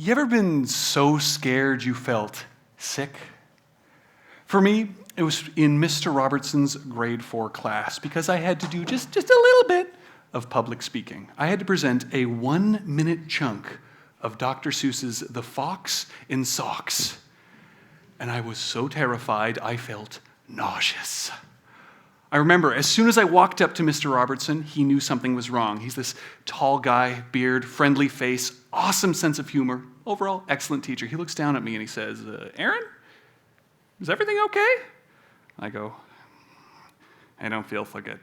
You ever been so scared you felt sick? For me, it was in Mr. Robertson's grade 4 class because I had to do just a little bit of public speaking. I had to present a 1-minute chunk of Dr. Seuss's The Fox in Socks. And I was so terrified, I felt nauseous. I remember as soon as I walked up to Mr. Robertson, he knew something was wrong. He's this tall guy, beard, friendly face, awesome sense of humor, overall excellent teacher. He looks down at me and he says, Aaron, is everything okay? I go, I don't feel so good.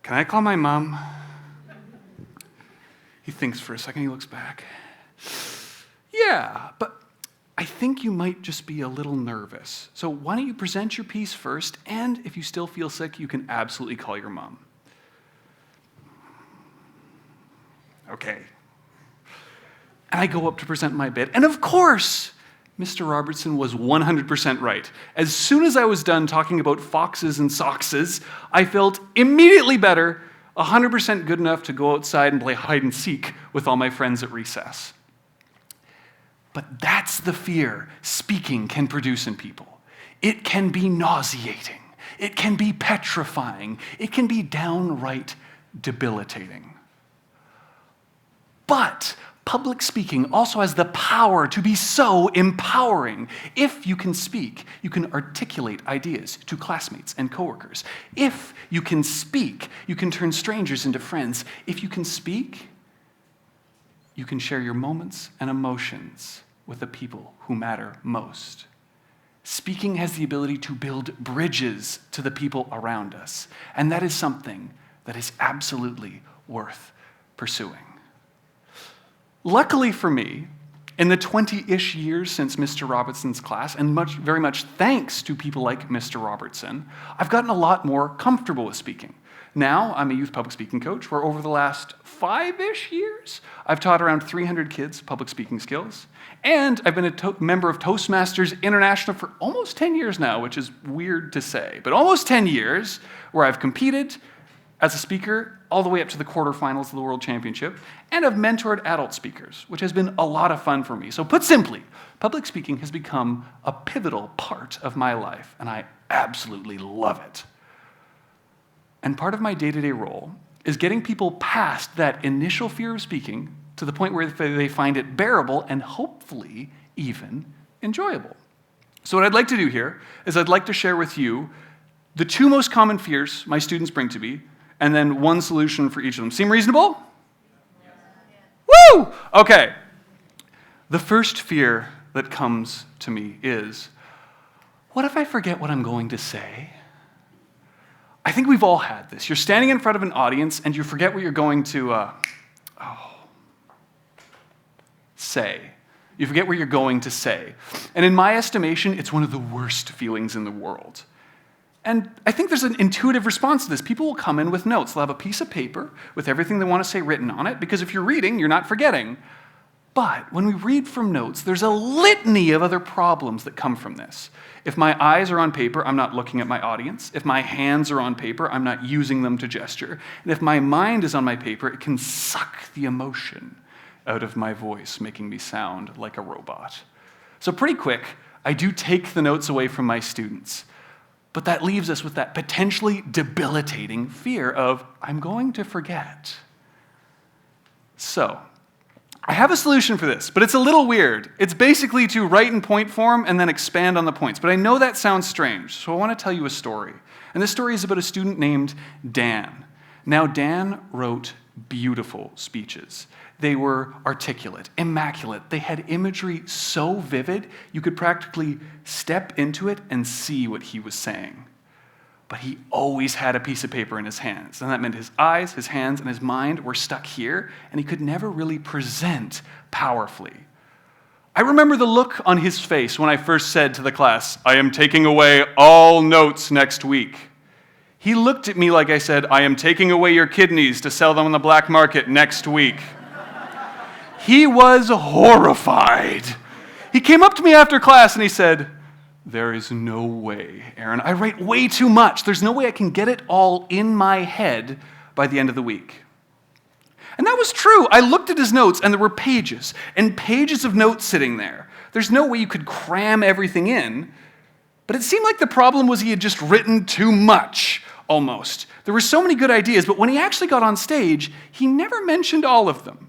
Can I call my mom? He thinks for a second, he looks back. Yeah, but I think you might just be a little nervous. So why don't you present your piece first, and if you still feel sick, you can absolutely call your mom. Okay. And I go up to present my bit, and of course, Mr. Robertson was 100% right. As soon as I was done talking about foxes and sockses, I felt immediately better, 100% good enough to go outside and play hide and seek with all my friends at recess. But that's the fear speaking can produce in people. It can be nauseating. It can be petrifying. It can be downright debilitating. But public speaking also has the power to be so empowering. If you can speak, you can articulate ideas to classmates and coworkers. If you can speak, you can turn strangers into friends. If you can speak, you can share your moments and emotions with the people who matter most. Speaking has the ability to build bridges to the people around us, and that is something that is absolutely worth pursuing. Luckily for me, in the 20-ish years since Mr. Robertson's class, and very much thanks to people like Mr. Robertson, I've gotten a lot more comfortable with speaking. Now, I'm a youth public speaking coach, where over the last 5-ish years, I've taught around 300 kids public speaking skills, and I've been a member of Toastmasters International for almost 10 years now, which is weird to say, but almost 10 years where I've competed as a speaker all the way up to the quarterfinals of the World Championship, and I've mentored adult speakers, which has been a lot of fun for me. So put simply, public speaking has become a pivotal part of my life, and I absolutely love it. And part of my day-to-day role is getting people past that initial fear of speaking to the point where they find it bearable and hopefully even enjoyable. So what I'd like to do here is I'd like to share with you the 2 most common fears my students bring to me, and then one solution for each of them. Seem reasonable? Yes. Woo! Okay. The first fear that comes to me is, what if I forget what I'm going to say? I think we've all had this. You're standing in front of an audience and you forget what you're going to say. You forget what you're going to say. And in my estimation, it's one of the worst feelings in the world. And I think there's an intuitive response to this. People will come in with notes. They'll have a piece of paper with everything they want to say written on it, because if you're reading, you're not forgetting. But when we read from notes, there's a litany of other problems that come from this. If my eyes are on paper, I'm not looking at my audience. If my hands are on paper, I'm not using them to gesture. And if my mind is on my paper, it can suck the emotion out of my voice, making me sound like a robot. So pretty quick, I do take the notes away from my students. But that leaves us with that potentially debilitating fear of, I'm going to forget. So, I have a solution for this, but it's a little weird. It's basically to write in point form and then expand on the points. But I know that sounds strange, so I want to tell you a story. And this story is about a student named Dan. Now, Dan wrote beautiful speeches. They were articulate, immaculate. They had imagery so vivid, you could practically step into it and see what he was saying. But he always had a piece of paper in his hands. And that meant his eyes, his hands, and his mind were stuck here, and he could never really present powerfully. I remember the look on his face when I first said to the class, I am taking away all notes next week. He looked at me like I said, I am taking away your kidneys to sell them on the black market next week. He was horrified. He came up to me after class and he said, there is no way, Aaron. I write way too much. There's no way I can get it all in my head by the end of the week. And that was true. I looked at his notes, and there were pages and pages of notes sitting there. There's no way you could cram everything in, but it seemed like the problem was he had just written too much, almost. There were so many good ideas, but when he actually got on stage, he never mentioned all of them.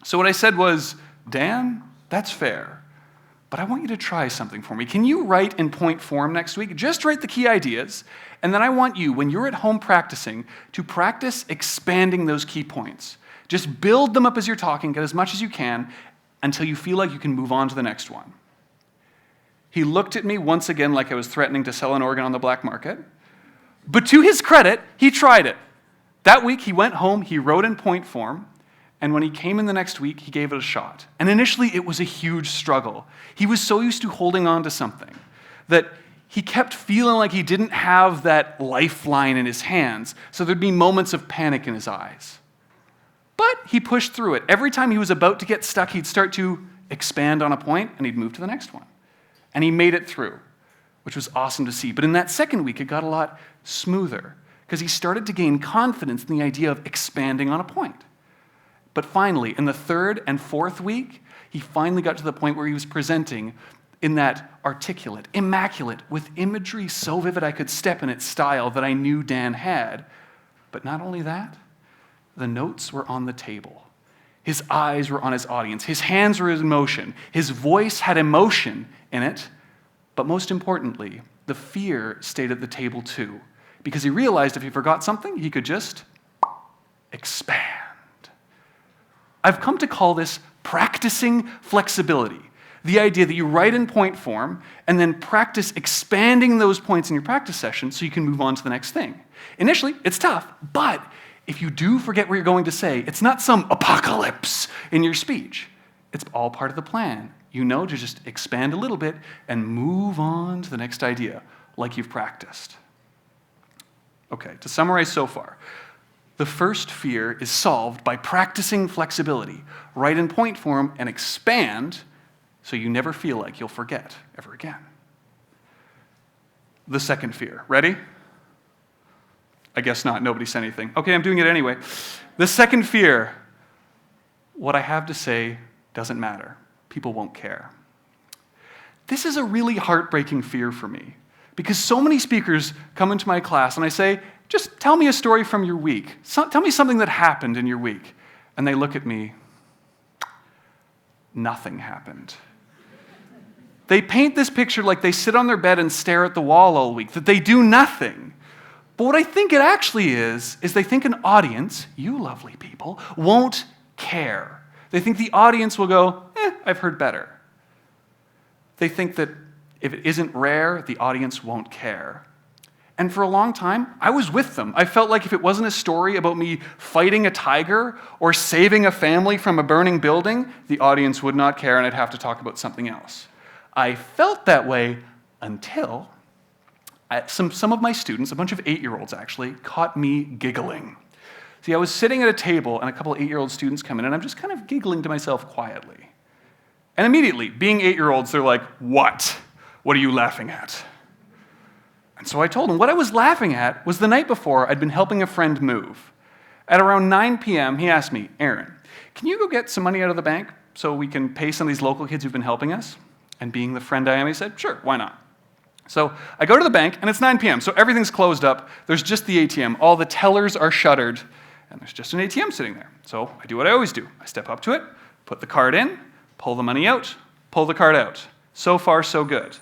So what I said was, Dan, that's fair, but I want you to try something for me. Can you write in point form next week? Just write the key ideas, and then I want you, when you're at home practicing, to practice expanding those key points. Just build them up as you're talking, get as much as you can, until you feel like you can move on to the next one. He looked at me once again like I was threatening to sell an organ on the black market, but to his credit, he tried it. That week, he went home, he wrote in point form, and when he came in the next week, he gave it a shot. And initially, it was a huge struggle. He was so used to holding on to something that he kept feeling like he didn't have that lifeline in his hands, so there'd be moments of panic in his eyes. But he pushed through it. Every time he was about to get stuck, he'd start to expand on a point, and he'd move to the next one. And he made it through, which was awesome to see. But in that second week, it got a lot smoother, because he started to gain confidence in the idea of expanding on a point. But finally, in the third and fourth week, he finally got to the point where he was presenting in that articulate, immaculate, with imagery so vivid I could step in it style that I knew Dan had. But not only that, the notes were on the table. His eyes were on his audience. His hands were in motion. His voice had emotion in it. But most importantly, the fear stayed at the table too, because he realized if he forgot something, he could just expand. I've come to call this practicing flexibility. The idea that you write in point form and then practice expanding those points in your practice session so you can move on to the next thing. Initially, it's tough, but if you do forget what you're going to say, it's not some apocalypse in your speech. It's all part of the plan. You know to just expand a little bit and move on to the next idea like you've practiced. Okay, to summarize so far, the first fear is solved by practicing flexibility. Write in point form and expand so you never feel like you'll forget ever again. The second fear. Ready? I guess not. Nobody said anything. Okay, I'm doing it anyway. The second fear. What I have to say doesn't matter. People won't care. This is a really heartbreaking fear for me because so many speakers come into my class and I say, just tell me a story from your week. Tell me something that happened in your week. And they look at me, nothing happened. They paint this picture like they sit on their bed and stare at the wall all week, that they do nothing. But what I think it actually is they think an audience, you lovely people, won't care. They think the audience will go, I've heard better. They think that if it isn't rare, the audience won't care. And for a long time, I was with them. I felt like if it wasn't a story about me fighting a tiger or saving a family from a burning building, the audience would not care and I'd have to talk about something else. I felt that way until some of my students, a bunch of 8-year-olds actually, caught me giggling. See, I was sitting at a table and a couple of 8-year-old students come in and I'm just kind of giggling to myself quietly. And immediately, being 8-year-olds, they're like, what? What are you laughing at? And so I told them what I was laughing at was the night before I'd been helping a friend move. At around 9 p.m., he asked me, Aaron, can you go get some money out of the bank so we can pay some of these local kids who've been helping us? And being the friend I am, he said, sure, why not? So I go to the bank, and it's 9 p.m., so everything's closed up. There's just the ATM. All the tellers are shuttered, and there's just an ATM sitting there. So I do what I always do. I step up to it, put the card in, pull the money out, pull the card out. So far, so good.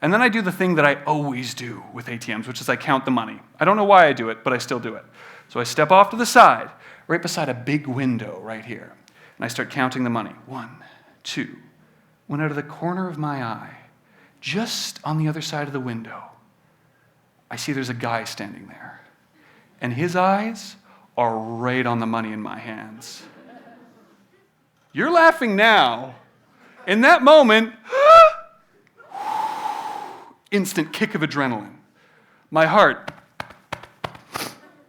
And then I do the thing that I always do with ATMs, which is I count the money. I don't know why I do it, but I still do it. So I step off to the side, right beside a big window right here, and I start counting the money. 1, 2. When out of the corner of my eye, just on the other side of the window, I see there's a guy standing there, and his eyes are right on the money in my hands. You're laughing now. In that moment, instant kick of adrenaline. My heart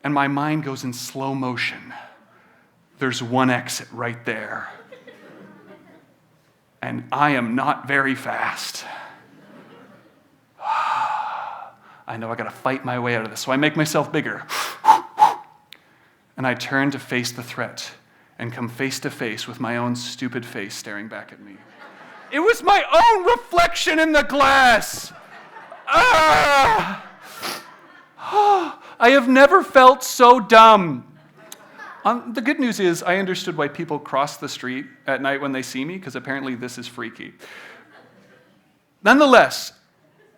and my mind goes in slow motion. There's one exit right there. And I am not very fast. I know I gotta fight my way out of this, so I make myself bigger. And I turn to face the threat. and come face to face with my own stupid face staring back at me. It was my own reflection in the glass! Ah! I have never felt so dumb. The good news is I understood why people cross the street at night when they see me, because apparently this is freaky. Nonetheless,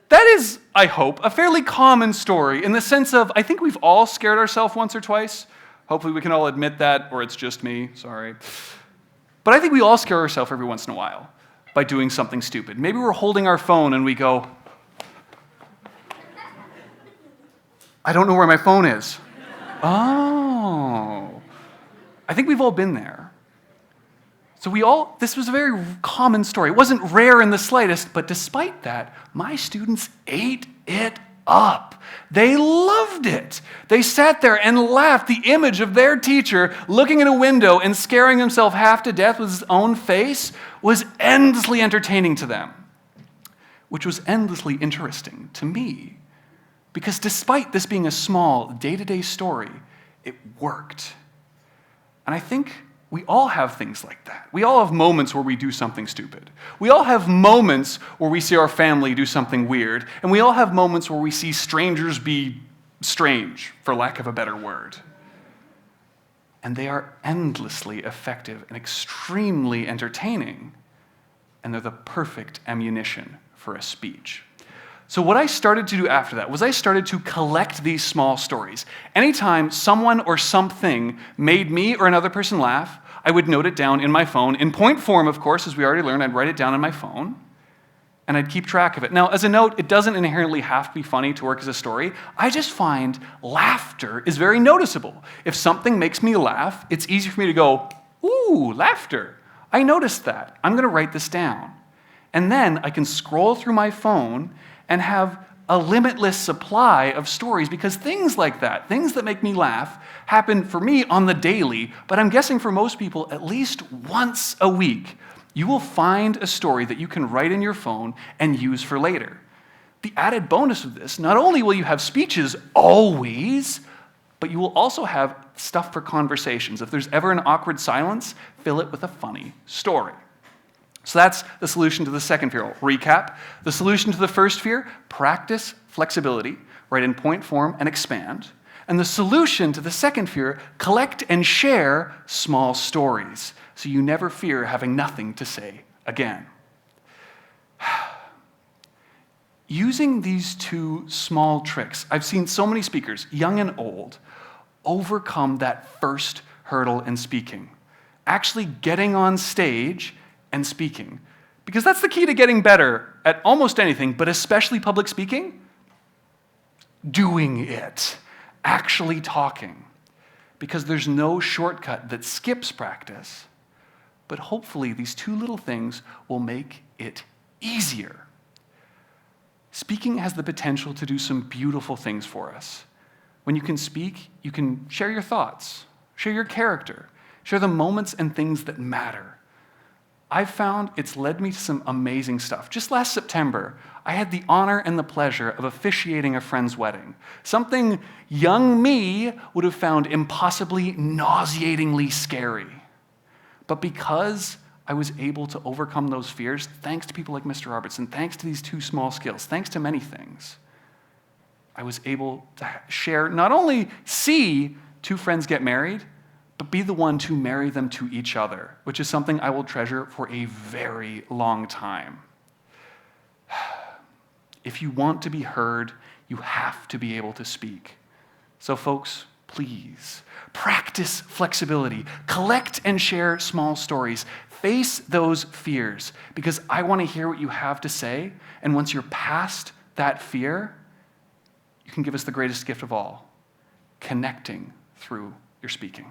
that is, I hope, a fairly common story in the sense of I think we've all scared ourselves once or twice. Hopefully we can all admit that, or it's just me, sorry. But I think we all scare ourselves every once in a while by doing something stupid. Maybe we're holding our phone and we go, I don't know where my phone is. Oh. I think we've all been there. So this was a very common story. It wasn't rare in the slightest, but despite that, my students ate it up. They loved it. They sat there and laughed. The image of their teacher looking at a window and scaring himself half to death with his own face was endlessly entertaining to them, which was endlessly interesting to me. Because despite this being a small, day-to-day story, it worked. And I think we all have things like that. We all have moments where we do something stupid. We all have moments where we see our family do something weird. And we all have moments where we see strangers be strange, for lack of a better word. And they are endlessly effective and extremely entertaining. And they're the perfect ammunition for a speech. So what I started to do after that was I started to collect these small stories. Anytime someone or something made me or another person laugh, I would note it down in my phone. In point form, of course, as we already learned, I'd write it down on my phone, and I'd keep track of it. Now, as a note, it doesn't inherently have to be funny to work as a story. I just find laughter is very noticeable. If something makes me laugh, it's easy for me to go, ooh, laughter. I noticed that. I'm going to write this down. And then I can scroll through my phone and have a limitless supply of stories, because things like that, things that make me laugh, happen for me on the daily, but I'm guessing for most people at least once a week. You will find a story that you can write in your phone and use for later. The added bonus of this, not only will you have speeches always, but you will also have stuff for conversations. If there's ever an awkward silence, fill it with a funny story. So that's the solution to the second fear. I'll recap. The solution to the first fear, practice flexibility, write in point form and expand. And the solution to the second fear, collect and share small stories, so you never fear having nothing to say again. Using these two small tricks, I've seen so many speakers, young and old, overcome that first hurdle in speaking. Actually getting on stage and speaking. Because that's the key to getting better at almost anything, but especially public speaking. Doing it. Actually talking. Because there's no shortcut that skips practice. But hopefully these two little things will make it easier. Speaking has the potential to do some beautiful things for us. When you can speak, you can share your thoughts, share your character, share the moments and things that matter. I've found it's led me to some amazing stuff. Just last September, I had the honor and the pleasure of officiating a friend's wedding. Something young me would have found impossibly, nauseatingly scary. But because I was able to overcome those fears, thanks to people like Mr. Robertson, thanks to these two small skills, thanks to many things, I was able to share, not only see two friends get married, but be the one to marry them to each other, which is something I will treasure for a very long time. If you want to be heard, you have to be able to speak. So folks, please, practice flexibility. Collect and share small stories. Face those fears, because I want to hear what you have to say, and once you're past that fear, you can give us the greatest gift of all, connecting through your speaking.